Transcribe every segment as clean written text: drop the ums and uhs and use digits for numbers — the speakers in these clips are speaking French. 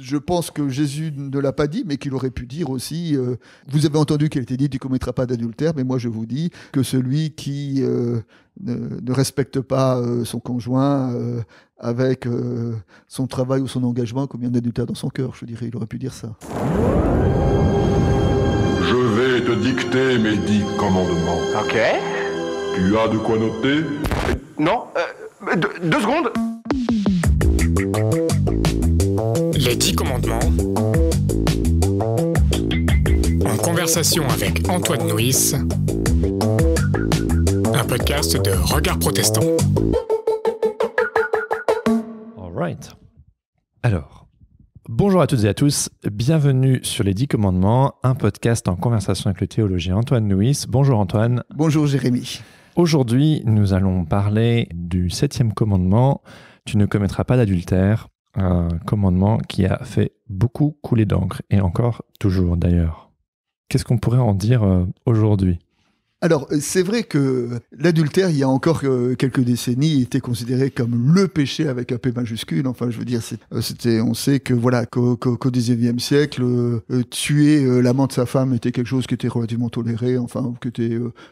Je pense que Jésus ne l'a pas dit, mais qu'il aurait pu dire aussi vous avez entendu qu'il a été dit tu ne commettras pas d'adultère, mais moi je vous dis que celui qui ne respecte pas son conjoint avec son travail ou son engagement comme il y a un adultère dans son cœur, je dirais, il aurait pu dire ça. Je vais te dicter mes 10 commandements. Ok. Tu as de quoi noter? Non, 2 secondes. Les 10 commandements. En conversation avec Antoine Nuis. Un podcast de Regard Protestant. All right. Alors, bonjour à toutes et à tous. Bienvenue sur les 10 commandements, un podcast en conversation avec le théologien Antoine Nuis. Bonjour Antoine. Bonjour Jérémy. Aujourd'hui, nous allons parler du 7e commandement. Tu ne commettras pas d'adultère. Un commandement qui a fait beaucoup couler d'encre, et encore toujours d'ailleurs. Qu'est-ce qu'on pourrait en dire aujourd'hui ? Alors, c'est vrai que l'adultère, il y a encore quelques décennies, était considéré comme le péché avec un P majuscule. Enfin, je veux dire, on sait que voilà, qu'au XIXe siècle, tuer l'amant de sa femme était quelque chose qui était relativement toléré. Enfin,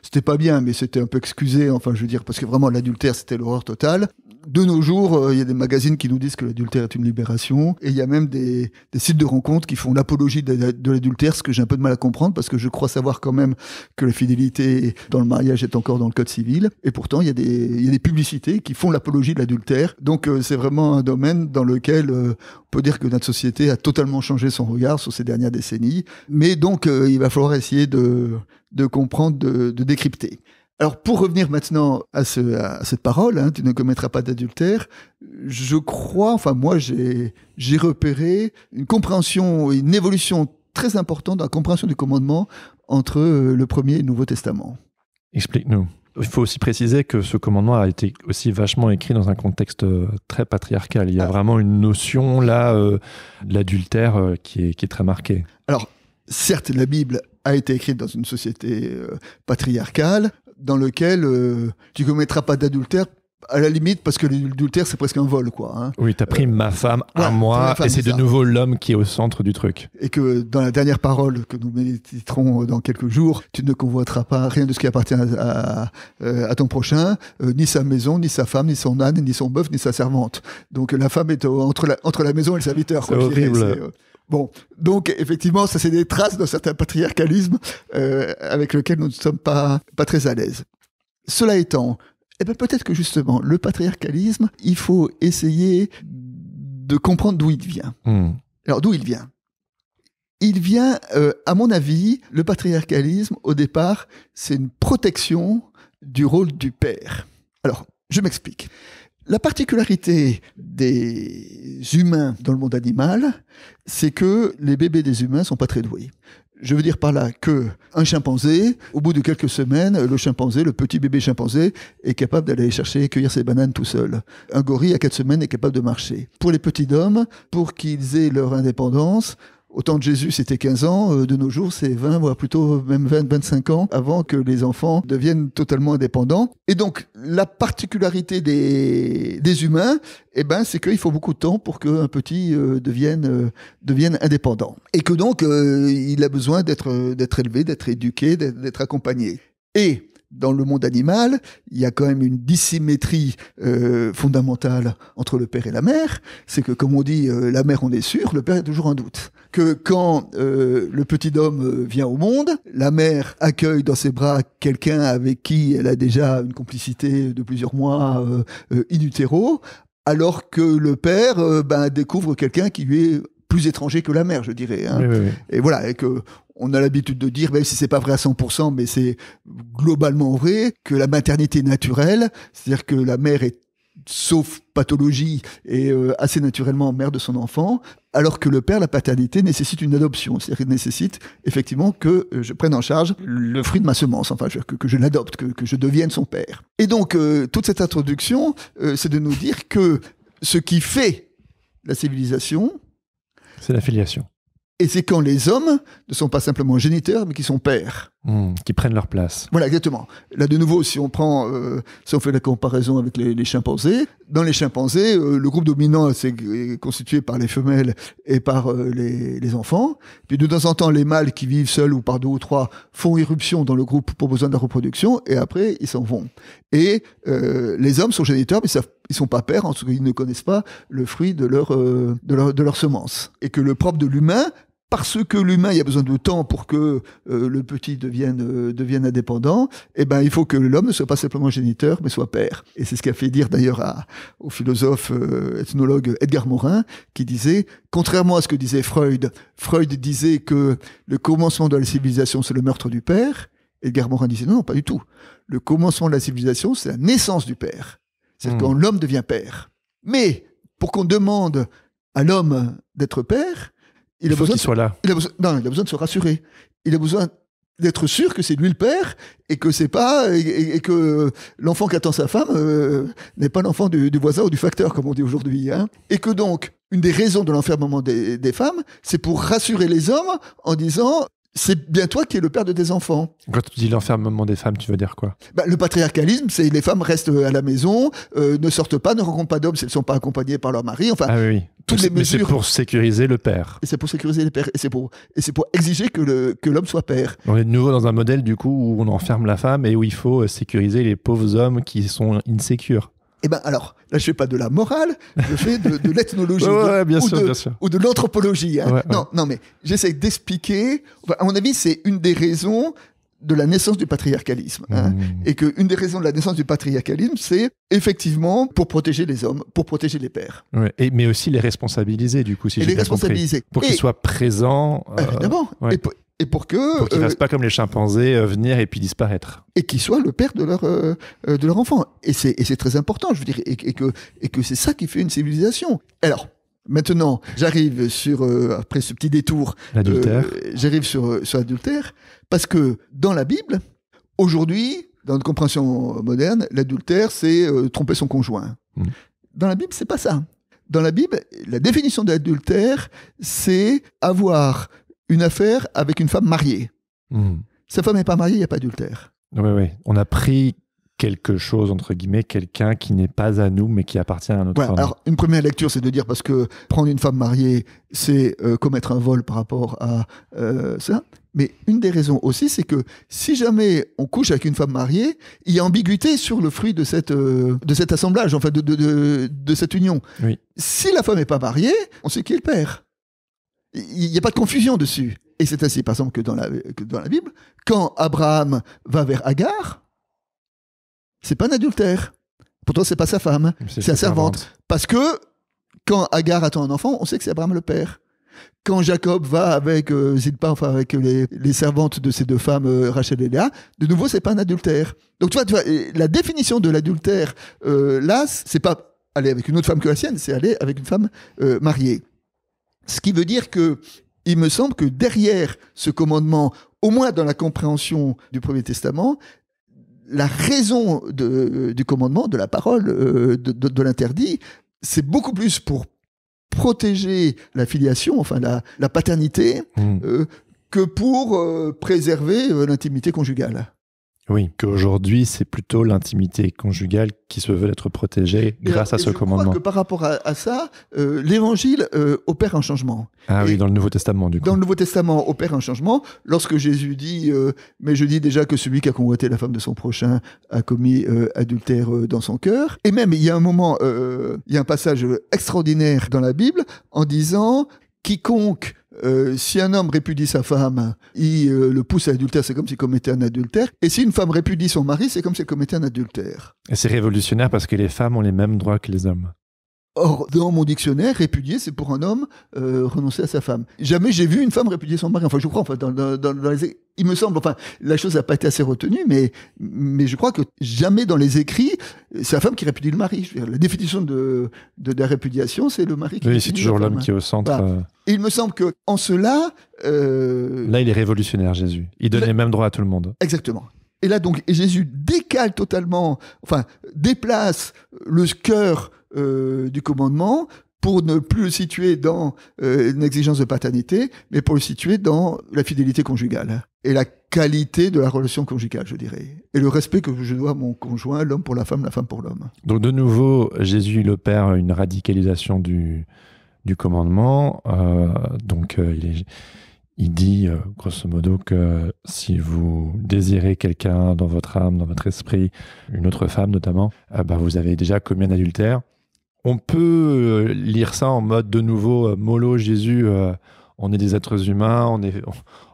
c'était pas bien, mais c'était un peu excusé. Enfin, je veux dire, parce que vraiment l'adultère, c'était l'horreur totale. De nos jours, il y a des magazines qui nous disent que l'adultère est une libération, et il y a même des sites de rencontres qui font l'apologie de l'adultère, ce que j'ai un peu de mal à comprendre, parce que je crois savoir quand même que la fidélité dans le mariage est encore dans le code civil, et pourtant il y a des publicités qui font l'apologie de l'adultère. Donc c'est vraiment un domaine dans lequel on peut dire que notre société a totalement changé son regard sur ces dernières décennies, mais donc il va falloir essayer de comprendre, de décrypter. Alors, pour revenir maintenant à cette parole, hein, tu ne commettras pas d'adultère, je crois, enfin moi j'ai repéré une compréhension, une évolution très importante dans la compréhension du commandement entre le Premier et le Nouveau Testament. Explique-nous. Il faut aussi préciser que ce commandement a été aussi vachement écrit dans un contexte très patriarcal. Il y a vraiment une notion là de l'adultère qui est très marquée. Alors, certes, la Bible a été écrite dans une société patriarcale, dans lequel tu commettras pas d'adultère, à la limite, parce que l'adultère, c'est presque un vol, quoi. Hein. Oui, t'as pris ma femme à moi, et c'est de nouveau l'homme qui est au centre du truc. Et que dans la dernière parole que nous méditerons dans quelques jours, tu ne convoiteras pas rien de ce qui appartient à ton prochain, ni sa maison, ni sa femme, ni son âne, ni son bœuf, ni sa servante. Donc la femme est entre la maison et le serviteur. C'est horrible. Bon, donc effectivement, ça c'est des traces d'un certain patriarcalisme avec lequel nous ne sommes pas très à l'aise. Cela étant, peut-être que justement, le patriarcalisme, il faut essayer de comprendre d'où il vient. Alors, d'où il vient ? Il vient, à mon avis, le patriarcalisme, au départ, c'est une protection du rôle du père. Alors, je m'explique. La particularité des humains dans le monde animal, c'est que les bébés des humains sont pas très doués. Je veux dire par là que un chimpanzé, au bout de quelques semaines, le petit bébé chimpanzé, est capable d'aller chercher et cueillir ses bananes tout seul. Un gorille, à 4 semaines, est capable de marcher. Pour les petits hommes, pour qu'ils aient leur indépendance, au temps de Jésus, c'était 15 ans. De nos jours, c'est 20, voire plutôt même 20, 25 ans avant que les enfants deviennent totalement indépendants. Et donc, la particularité des humains, c'est qu'il faut beaucoup de temps pour qu'un petit devienne indépendant. Et que donc, il a besoin d'être élevé, d'être éduqué, d'être accompagné. Et dans le monde animal, il y a quand même une dissymétrie fondamentale entre le père et la mère. C'est que, comme on dit, la mère on est sûr, le père est toujours en doute. Que quand le petit homme vient au monde, la mère accueille dans ses bras quelqu'un avec qui elle a déjà une complicité de plusieurs mois in utero, alors que le père découvre quelqu'un qui lui est plus étranger que la mère, je dirais. Hein. Oui. Et voilà, et que on a l'habitude de dire, même si c'est pas vrai à 100%, mais c'est globalement vrai, que la maternité naturelle, c'est-à-dire que la mère est, sauf pathologie, et assez naturellement mère de son enfant, alors que le père, la paternité, nécessite une adoption. C'est-à-dire qu'il nécessite effectivement que je prenne en charge le fruit de ma semence, enfin que je l'adopte, que je devienne son père. Et donc, toute cette introduction, c'est de nous dire que ce qui fait la civilisation, c'est la filiation. Et c'est quand les hommes ne sont pas simplement géniteurs, mais qui sont pères. Qui prennent leur place. Voilà, exactement. Là, de nouveau, si on fait la comparaison avec les chimpanzés, dans les chimpanzés, le groupe dominant c'est constitué par les femelles et par les enfants. Puis de temps en temps, les mâles qui vivent seuls ou par 2 ou 3 font irruption dans le groupe pour besoin de la reproduction, et après, ils s'en vont. Et les hommes sont géniteurs, mais ils sont pas pères, en tout cas, ils ne connaissent pas le fruit de leur semence. Et que le propre de l'humain, parce que l'humain, il y a besoin de temps pour que le petit devienne indépendant, eh ben, il faut que l'homme ne soit pas simplement géniteur, mais soit père. Et c'est ce qu'a fait dire d'ailleurs au philosophe ethnologue Edgar Morin, qui disait, contrairement à ce que disait Freud disait que le commencement de la civilisation, c'est le meurtre du père. Edgar Morin disait non, pas du tout. Le commencement de la civilisation, c'est la naissance du père. C'est quand l'homme devient père. Mais, pour qu'on demande à l'homme d'être père, il faut qu'il soit là. Il a besoin de se rassurer. Il a besoin d'être sûr que c'est lui le père et que c'est pas et que l'enfant qu'attend sa femme n'est pas l'enfant du voisin ou du facteur, comme on dit aujourd'hui. Hein. Et que donc une des raisons de l'enfermement des femmes, c'est pour rassurer les hommes en disant c'est bien toi qui es le père de tes enfants. Quand tu dis l'enfermement des femmes, tu veux dire quoi ? Le patriarcalisme, c'est les femmes restent à la maison, ne sortent pas, ne rencontrent pas d'hommes si elles ne sont pas accompagnées par leur mari. Enfin, oui. Toutes les mesures. Mais c'est pour sécuriser le père. Et c'est pour sécuriser les pères. Et c'est pour exiger que l'homme soit père. On est de nouveau dans un modèle du coup où on enferme la femme et où il faut sécuriser les pauvres hommes qui sont insécures. Eh ben alors, là je fais pas de la morale, je fais de l'ethnologie bien sûr. ou de l'anthropologie. Hein. Ouais. Non, mais j'essaie d'expliquer. Enfin, à mon avis, c'est une des raisons de la naissance du patriarcalisme. Hein. Et qu'une des raisons de la naissance du patriarcalisme, c'est effectivement pour protéger les hommes, pour protéger les pères. Ouais. Mais aussi les responsabiliser, du coup, si j'ai bien compris. Pour qu'ils soient présents. Évidemment. Ouais. Et pour qu'ils ne fassent pas comme les chimpanzés, venir et puis disparaître. Et qu'ils soient le père de leur enfant. Et c'est très important, je veux dire, et que c'est ça qui fait une civilisation. Alors, maintenant, j'arrive sur, après ce petit détour, l'adultère. J'arrive sur l'adultère, parce que dans la Bible, aujourd'hui, dans notre compréhension moderne, l'adultère, c'est tromper son conjoint. Dans la Bible, c'est pas ça. Dans la Bible, la définition de l'adultère, c'est avoir une affaire avec une femme mariée. Sa femme n'est pas mariée, il n'y a pas d'adultère. Oui. On a pris quelque chose, entre guillemets, quelqu'un qui n'est pas à nous, mais qui appartient à notre femme. Alors, une première lecture, c'est de dire, parce que prendre une femme mariée, c'est commettre un vol par rapport à ça. Mais une des raisons aussi, c'est que si jamais on couche avec une femme mariée, il y a ambiguïté sur le fruit de cet assemblage, enfin de cette union. Oui. Si la femme n'est pas mariée, on sait qui est le père. Il n'y a pas de confusion dessus. Et c'est ainsi, par exemple, que dans la Bible, quand Abraham va vers Agar, c'est pas un adultère. Pourtant, c'est pas sa femme, c'est sa servante. Parce que quand Agar attend un enfant, on sait que c'est Abraham le père. Quand Jacob va avec Zilpa, enfin avec les servantes de ces 2 femmes, Rachel et Léa, de nouveau, c'est pas un adultère. Donc tu vois, la définition de l'adultère, là, c'est pas aller avec une autre femme que la sienne, c'est aller avec une femme mariée. Ce qui veut dire que il me semble que derrière ce commandement, au moins dans la compréhension du Premier Testament, la raison du commandement, de la parole, de l'interdit, c'est beaucoup plus pour protéger la filiation, enfin la paternité, que pour préserver l'intimité conjugale. Oui, qu'aujourd'hui, c'est plutôt l'intimité conjugale qui se veut être protégée grâce à ce commandement. Je crois que par rapport à ça, l'Évangile opère un changement. Oui, dans le Nouveau Testament, du coup. Dans le Nouveau Testament opère un changement. Lorsque Jésus dit « Mais je dis déjà que celui qui a convoité la femme de son prochain a commis adultère dans son cœur. » Et même, il y a un moment, il y a un passage extraordinaire dans la Bible en disant « Quiconque si un homme répudie sa femme, il le pousse à l'adultère, c'est comme s'il commettait un adultère. Et si une femme répudie son mari, c'est comme s'il commettait un adultère. » Et c'est révolutionnaire parce que les femmes ont les mêmes droits que les hommes. Or, dans mon dictionnaire, répudier, c'est pour un homme renoncer à sa femme. Jamais j'ai vu une femme répudier son mari. Enfin, je crois, dans les... il me semble, enfin, la chose n'a pas été assez retenue, mais je crois que jamais dans les écrits, c'est la femme qui répudie le mari. Je veux dire, la définition de la répudiation, c'est le mari qui répudie. Oui, c'est toujours l'homme qui est au centre. Voilà. Et il me semble qu'en cela... Là, il est révolutionnaire, Jésus. Il donne les mêmes droits à tout le monde. Exactement. Et là, donc, Jésus décale totalement, enfin, déplace le cœur du commandement pour ne plus le situer dans une exigence de paternité, mais pour le situer dans la fidélité conjugale et la qualité de la relation conjugale, je dirais. Et le respect que je dois à mon conjoint, l'homme pour la femme pour l'homme. Donc de nouveau, Jésus il opère une radicalisation du commandement. Il dit, grosso modo, que si vous désirez quelqu'un dans votre âme, dans votre esprit, une autre femme notamment, vous avez déjà commis un adultère. On peut lire ça en mode, de nouveau, mollo, Jésus, on est des êtres humains,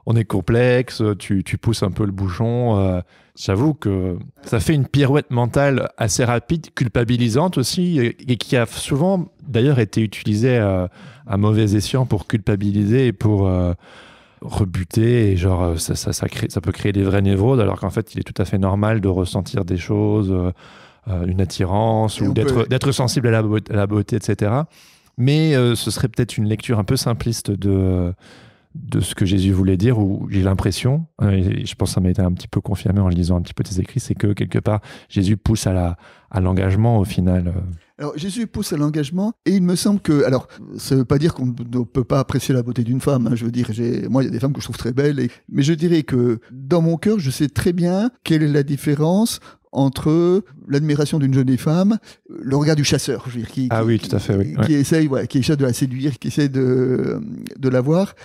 on est complexe, tu pousses un peu le bouchon. J'avoue que ça fait une pirouette mentale assez rapide, culpabilisante aussi, et qui a souvent, d'ailleurs, été utilisée à mauvais escient pour culpabiliser et pour rebuter. Et genre, ça peut créer des vrais névroses, alors qu'en fait, il est tout à fait normal de ressentir des choses... une attirance ou d'être sensible à la beauté, etc. Mais ce serait peut-être une lecture un peu simpliste de ce que Jésus voulait dire, où j'ai l'impression, et je pense que ça m'a été un petit peu confirmé en lisant un petit peu tes écrits, c'est que quelque part, Jésus pousse à l'engagement au final. Alors, Jésus pousse à l'engagement, et il me semble que... Alors, ça ne veut pas dire qu'on ne peut pas apprécier la beauté d'une femme. Hein, je veux dire, moi, il y a des femmes que je trouve très belles, mais je dirais que dans mon cœur, je sais très bien quelle est la différence entre l'admiration d'une jolie femme, le regard du chasseur, je veux dire, oui, tout à fait, oui. Qui essaye de la séduire, qui essaie de la voir.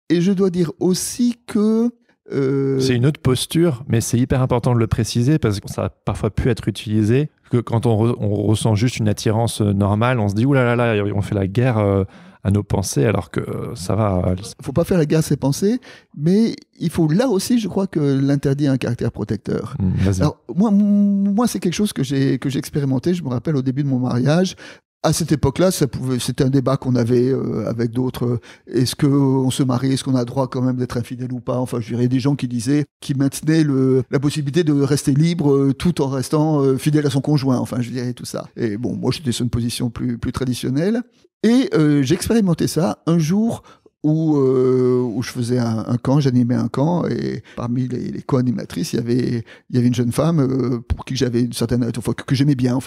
Et je dois dire aussi que... C'est une autre posture, mais c'est hyper important de le préciser parce que ça a parfois pu être utilisé. Que quand on ressent juste une attirance normale, on se dit « Ouh là là, on fait la guerre à nos pensées alors que ça va... » Il ne faut pas faire la guerre à ses pensées, mais il faut là aussi, je crois que l'interdit a un caractère protecteur. Alors moi c'est quelque chose que j'ai expérimenté, je me rappelle au début de mon mariage. À cette époque-là, c'était un débat qu'on avait avec d'autres. Est-ce qu'on se marie? Est-ce qu'on a droit quand même d'être infidèle ou pas? Enfin, je dirais des gens qui maintenaient la possibilité de rester libre tout en restant fidèle à son conjoint. Enfin, je dirais tout ça. Et bon, moi, j'étais sur une position plus traditionnelle. Et j'ai expérimenté ça un jour où je faisais un camp, j'animais un camp, et parmi les co-animatrices, il y avait une jeune femme pour qui j'avais une certaine, que j'aimais bien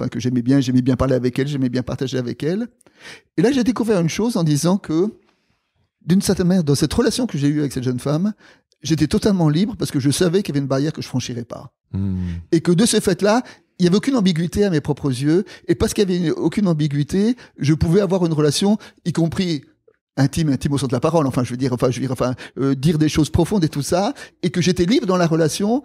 parler avec elle, j'aimais bien partager avec elle. Et là, j'ai découvert une chose en disant que, d'une certaine manière, dans cette relation que j'ai eue avec cette jeune femme, j'étais totalement libre parce que je savais qu'il y avait une barrière que je franchirais pas. Et que de ce fait-là, il n'y avait aucune ambiguïté à mes propres yeux, et parce qu'il n'y avait aucune ambiguïté, je pouvais avoir une relation, y compris intime au sens de la parole, dire des choses profondes et tout ça, et que j'étais libre dans la relation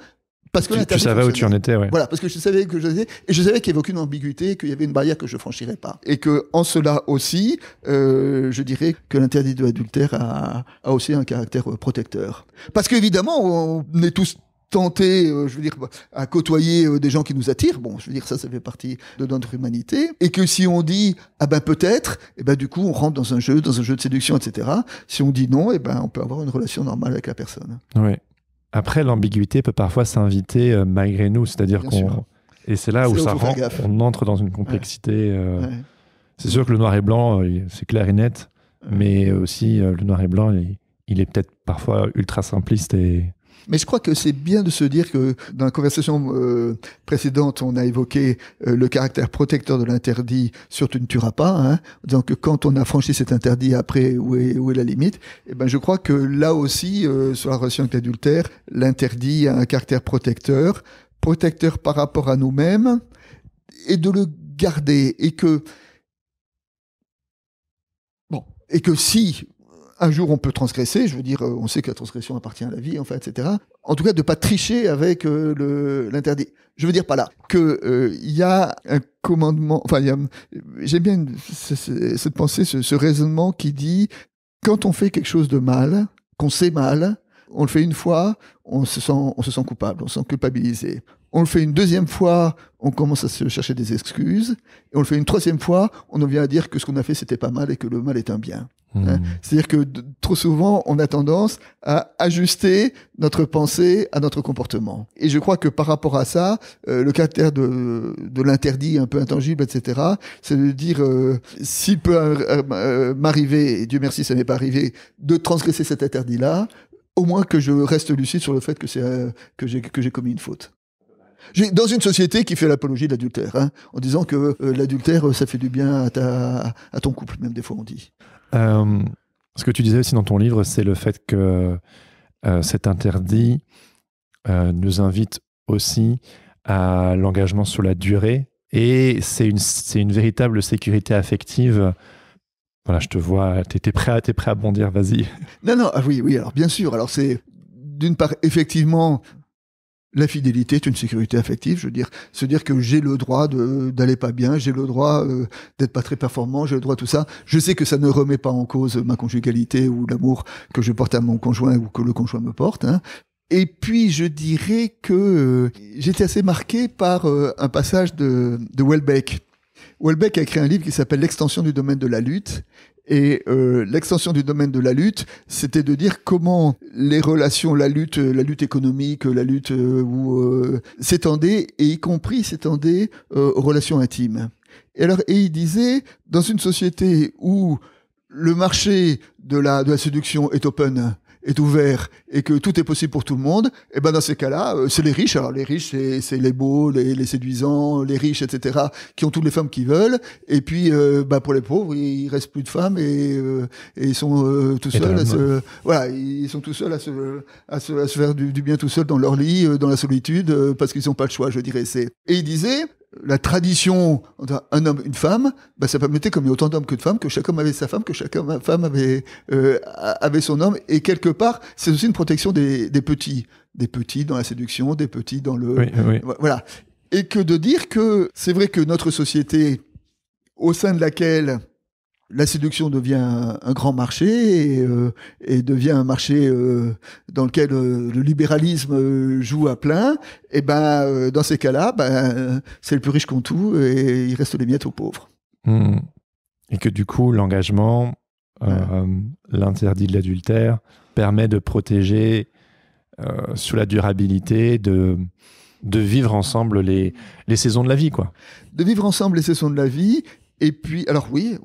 parce que tu savais où tu en étais, ouais. Voilà, parce que je savais que et je savais qu'il n'y avait aucune ambiguïté, qu'il y avait une barrière que je franchirais pas, et que en cela aussi, je dirais que l'interdit de l'adultère a aussi un caractère protecteur, parce qu'évidemment on est tous tentés, à côtoyer des gens qui nous attirent. Bon, je veux dire, ça fait partie de notre humanité. Et que si on dit, peut-être, du coup, on rentre dans un jeu de séduction, etc. Si on dit non, on peut avoir une relation normale avec la personne. Oui. Après, l'ambiguïté peut parfois s'inviter malgré nous, c'est-à-dire et c'est là où on entre dans une complexité. Ouais. C'est sûr que le noir et blanc, c'est clair et net, mais aussi le noir et blanc, il est peut-être parfois ultra simpliste et... Mais je crois que c'est bien de se dire que dans la conversation précédente, on a évoqué le caractère protecteur de l'interdit sur tu ne tueras pas, en disant que quand on a franchi cet interdit, après, où est la limite? Je crois que là aussi, sur la relation avec l'adultère, l'interdit a un caractère protecteur par rapport à nous-mêmes, et de le garder, et que si un jour on peut transgresser, je veux dire, on sait que la transgression appartient à la vie, etc. En tout cas, de pas tricher avec l'interdit. Je veux dire pas là que il y a un commandement. J'aime bien cette pensée, ce raisonnement qui dit quand on fait quelque chose de mal, qu'on sait mal, on le fait une fois, on se sent coupable, on se sent culpabilisé. On le fait une deuxième fois, on commence à se chercher des excuses. Et on le fait une troisième fois, on en vient à dire que ce qu'on a fait, c'était pas mal et que le mal est un bien. C'est-à-dire que trop souvent, on a tendance à ajuster notre pensée à notre comportement. Et je crois que par rapport à ça, le caractère de l'interdit un peu intangible, etc., c'est de dire, s'il peut m'arriver, et Dieu merci, ça n'est pas arrivé, de transgresser cet interdit-là, au moins que je reste lucide sur le fait que j'ai commis une faute. Dans une société qui fait l'apologie de l'adultère, hein, en disant que l'adultère, ça fait du bien à ton couple, même des fois on dit. Ce que tu disais aussi dans ton livre, c'est le fait que cet interdit nous invite aussi à l'engagement sur la durée, et c'est une véritable sécurité affective. Voilà, je te vois, t'es prêt à bondir, vas-y. Non, oui, alors bien sûr. Alors c'est, d'une part, effectivement, la fidélité est une sécurité affective. Je veux dire, se dire que j'ai le droit d'aller pas bien, j'ai le droit d'être pas très performant, j'ai le droit tout ça. Je sais que ça ne remet pas en cause ma conjugalité ou l'amour que je porte à mon conjoint ou que le conjoint me porte, hein. Et puis, je dirais que j'étais assez marqué par un passage de Houellebecq. Houellebecq a écrit un livre qui s'appelle « L'extension du domaine de la lutte ». Et l'extension du domaine de la lutte, c'était de dire comment les relations, la lutte économique, la lutte s'étendaient, et y compris s'étendaient aux relations intimes. Et il disait, dans une société où le marché de la séduction est open, est ouvert, et que tout est possible pour tout le monde, et ben dans ces cas-là, c'est les riches. Alors les riches, c'est les beaux, les séduisants, les riches, etc., qui ont toutes les femmes qu'ils veulent. Et puis, pour les pauvres, il reste plus de femmes, et ils sont tout seuls. Ils sont tout seuls à se faire du bien tout seuls dans leur lit, dans la solitude, parce qu'ils n'ont pas le choix, je dirais. Et il disait, la tradition entre un homme, une femme, ça permettait, comme il y a autant d'hommes que de femmes, que chaque homme avait sa femme, que chaque femme avait son homme, et quelque part, c'est aussi une protection des petits dans la séduction, des petits dans le... Oui. Voilà. Et que de dire que c'est vrai que notre société, au sein de laquelle la séduction devient un grand marché, et devient un marché dans lequel le libéralisme joue à plein, et dans ces cas-là, c'est le plus riche qu'on tout, et il reste les miettes aux pauvres. Et que du coup, l'engagement, l'interdit de l'adultère, permet de protéger sur la durabilité, de vivre ensemble les saisons de la vie, quoi. De vivre ensemble les saisons de la vie. Et puis, alors oui,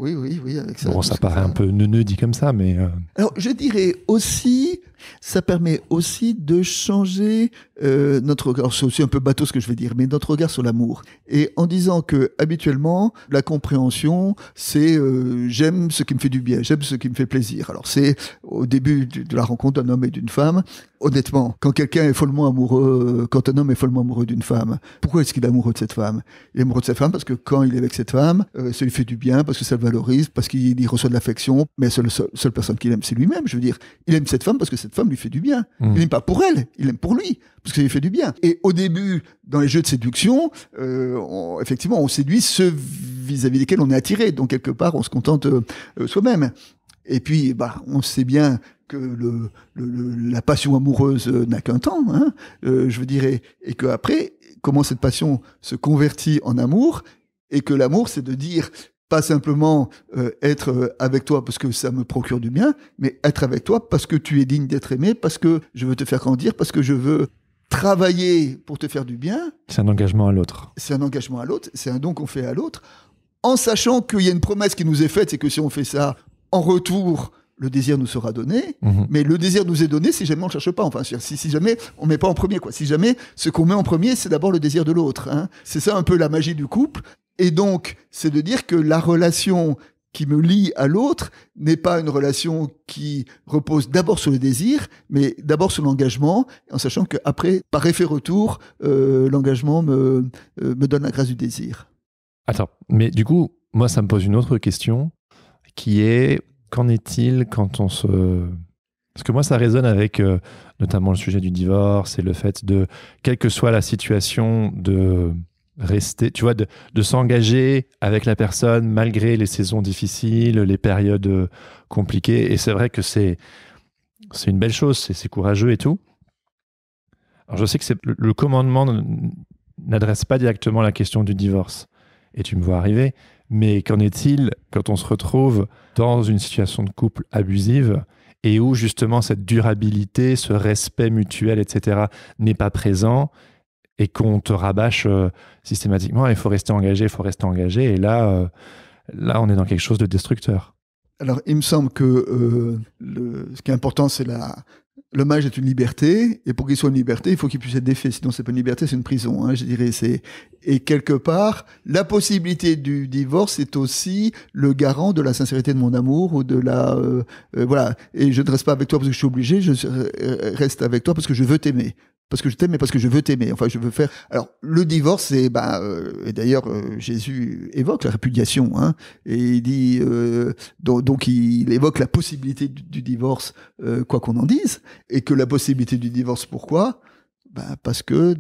avec ça. Bon, ça paraît un peu neuneux dit comme ça, mais... Alors, je dirais aussi, ça permet aussi de changer notre regard. C'est aussi un peu bateau ce que je vais dire, mais notre regard sur l'amour. Et en disant que, habituellement, la compréhension, c'est j'aime ce qui me fait du bien, j'aime ce qui me fait plaisir. Alors, c'est au début de la rencontre d'un homme et d'une femme. Honnêtement, quand un homme est follement amoureux d'une femme, pourquoi est-ce qu'il est amoureux de cette femme? Il est amoureux de cette femme parce que quand il est avec cette femme, ça lui fait du bien, parce que ça le valorise, parce qu'il y reçoit de l'affection, mais la seule personne qu'il aime, c'est lui-même. Je veux dire, il aime cette femme parce que cette femme lui fait du bien. Il n'aime pas pour elle, il aime pour lui, parce que ça lui fait du bien. Et au début, dans les jeux de séduction, effectivement, on séduit ceux vis-à-vis desquels on est attiré. Donc, quelque part, on se contente soi-même. Et puis, on sait bien que la passion amoureuse n'a qu'un temps, hein, je veux dire, et que après, comment cette passion se convertit en amour, et que l'amour, c'est de dire pas simplement être avec toi parce que ça me procure du bien, mais être avec toi parce que tu es digne d'être aimé, parce que je veux te faire grandir, parce que je veux travailler pour te faire du bien. C'est un engagement à l'autre. C'est un engagement à l'autre, c'est un don qu'on fait à l'autre, en sachant qu'il y a une promesse qui nous est faite, c'est que si on fait ça, en retour, le désir nous sera donné, mais le désir nous est donné si jamais on ne cherche pas. Enfin, si jamais on ne met pas en premier, quoi. Si jamais ce qu'on met en premier, c'est d'abord le désir de l'autre, hein. C'est ça un peu la magie du couple. Et donc, c'est de dire que la relation qui me lie à l'autre n'est pas une relation qui repose d'abord sur le désir, mais d'abord sur l'engagement, en sachant qu'après, par effet retour, l'engagement me donne la grâce du désir. Attends, mais du coup, moi, ça me pose une autre question, qui est, qu'en est-il quand on se... Parce que moi, ça résonne avec notamment le sujet du divorce et le fait de, quelle que soit la situation, de rester, tu vois, de s'engager avec la personne malgré les saisons difficiles, les périodes compliquées. Et c'est vrai que c'est une belle chose, c'est courageux et tout. Alors je sais que le commandement n'adresse pas directement la question du divorce, et tu me vois arriver, mais qu'en est-il quand on se retrouve dans une situation de couple abusive et où justement cette durabilité, ce respect mutuel, etc. n'est pas présent, et qu'on te rabâche systématiquement, il faut rester engagé, et là, on est dans quelque chose de destructeur. Alors, il me semble que ce qui est important, c'est Le mariage est une liberté, et pour qu'il soit une liberté, il faut qu'il puisse être défait. Sinon, c'est pas une liberté, c'est une prison. Hein, je dirais. Et quelque part, la possibilité du divorce est aussi le garant de la sincérité de mon amour ou de la voilà. Et je ne reste pas avec toi parce que je suis obligé. Je reste avec toi parce que je veux t'aimer. Parce que je t'aime, mais parce que je veux t'aimer. Enfin, je veux faire. Alors, le divorce, c'est et d'ailleurs Jésus évoque la répudiation, hein, et il dit donc il évoque la possibilité du divorce, quoi qu'on en dise, et que la possibilité du divorce, pourquoi ? Parce que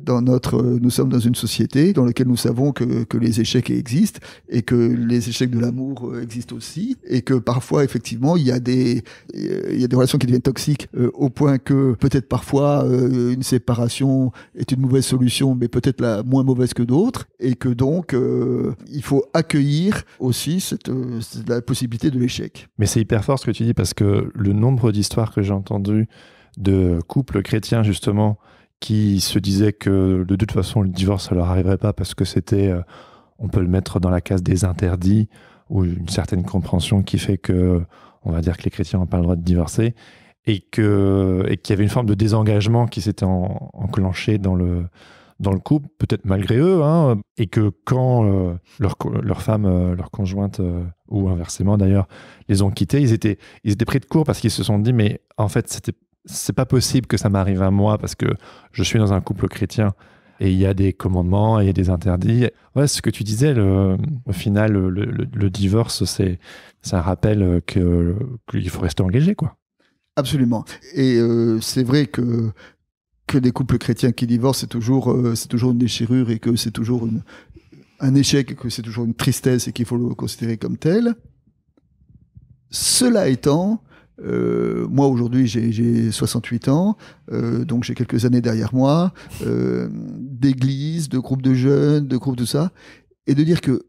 nous sommes dans une société dans laquelle nous savons que les échecs existent et que les échecs de l'amour existent aussi, et que parfois effectivement il y a des relations qui deviennent toxiques au point que peut-être parfois une séparation est une mauvaise solution, mais peut-être la moins mauvaise que d'autres, et que donc il faut accueillir aussi la possibilité de l'échec. Mais c'est hyper fort ce que tu dis, parce que le nombre d'histoires que j'ai entendues de couples chrétiens justement qui se disaient que de toute façon le divorce ça leur arriverait pas parce que c'était, on peut le mettre dans la case des interdits, ou une certaine compréhension qui fait que, on va dire que les chrétiens n'ont pas le droit de divorcer, et qu'il y avait une forme de désengagement qui s'était enclenché dans le couple, peut-être malgré eux, hein, et que quand leur femme, leur conjointe, ou inversement d'ailleurs, les ont quittés, ils étaient pris de court parce qu'ils se sont dit, mais en fait c'est pas possible que ça m'arrive à moi parce que je suis dans un couple chrétien et il y a des commandements et il y a des interdits. Ouais, ce que tu disais, au final, le divorce, c'est un rappel qu'il faut rester engagé, quoi. Absolument. Et c'est vrai que des couples chrétiens qui divorcent, c'est toujours une déchirure, et que c'est toujours un échec, et que c'est toujours une tristesse, et qu'il faut le considérer comme tel. Cela étant, moi aujourd'hui j'ai 68 ans, donc j'ai quelques années derrière moi, d'église, de groupes de jeunes, de groupes de ça, et de dire que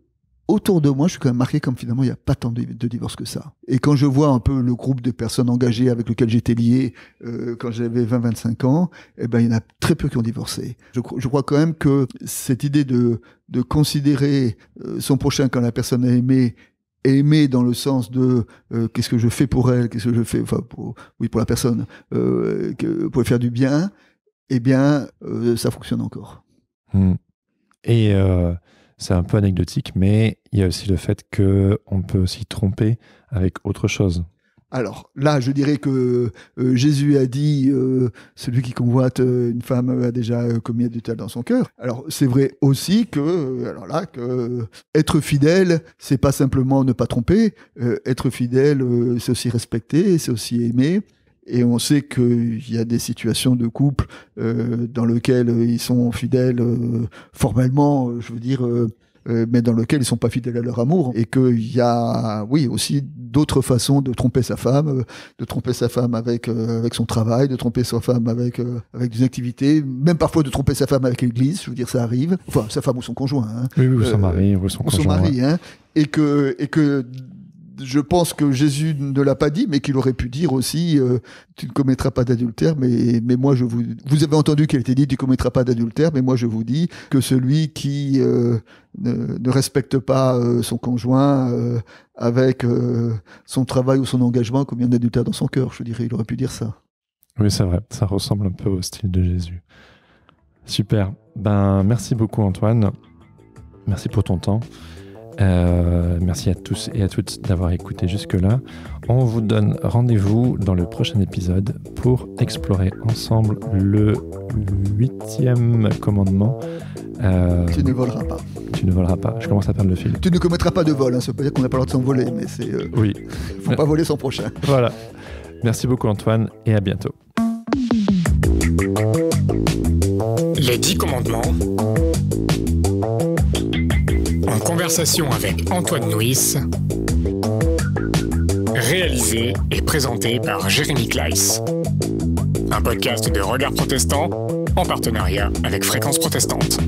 autour de moi, je suis quand même marqué comme finalement il n'y a pas tant de divorces que ça. Et quand je vois un peu le groupe de personnes engagées avec lequel j'étais lié quand j'avais 20-25 ans, il y en a très peu qui ont divorcé. Je crois quand même que cette idée de considérer son prochain quand la personne a aimer dans le sens de qu'est-ce que je fais pour elle, qu'est-ce que je fais, pour la personne, pour lui faire du bien, ça fonctionne encore. Et c'est un peu anecdotique, mais il y a aussi le fait qu'on peut aussi tromper avec autre chose. Alors là, je dirais que Jésus a dit celui qui convoite une femme a déjà commis adultère dans son cœur. Alors c'est vrai aussi que être fidèle, c'est pas simplement ne pas tromper. Être fidèle, c'est aussi respecter, c'est aussi aimer. Et on sait qu'il y a des situations de couple dans lesquelles ils sont fidèles formellement, je veux dire. Mais dans lequel ils sont pas fidèles à leur amour, et qu'il y a, oui, aussi d'autres façons de tromper sa femme avec son travail, de tromper sa femme avec des activités, même parfois de tromper sa femme avec l'église, je veux dire, ça arrive, enfin sa femme ou son conjoint, hein. Oui, ou son mari, ou son conjoint. Son mari, hein, et que je pense que Jésus ne l'a pas dit, mais qu'il aurait pu dire aussi tu ne commettras pas d'adultère, mais moi vous avez entendu qu'il était dit tu ne commettras pas d'adultère, mais moi je vous dis que celui qui ne respecte pas son conjoint avec son travail ou son engagement commet un adultère dans son cœur. Je dirais, il aurait pu dire ça. Oui, c'est vrai, ça ressemble un peu au style de Jésus. Super, merci beaucoup Antoine, merci pour ton temps. Merci à tous et à toutes d'avoir écouté jusque-là. On vous donne rendez-vous dans le prochain épisode pour explorer ensemble le 8e commandement. Tu ne voleras pas. Tu ne voleras pas. Je commence à perdre le fil. Tu ne commettras pas de vol. Ça veut pas dire qu'on n'a pas le droit de s'envoler, mais c'est. Oui. Faut pas voler son prochain. Voilà. Merci beaucoup Antoine et à bientôt. Les 10 commandements. En conversation avec Antoine Nuis, réalisé et présenté par Jérémy Kleiss. Un podcast de Regard Protestant en partenariat avec Fréquence Protestante.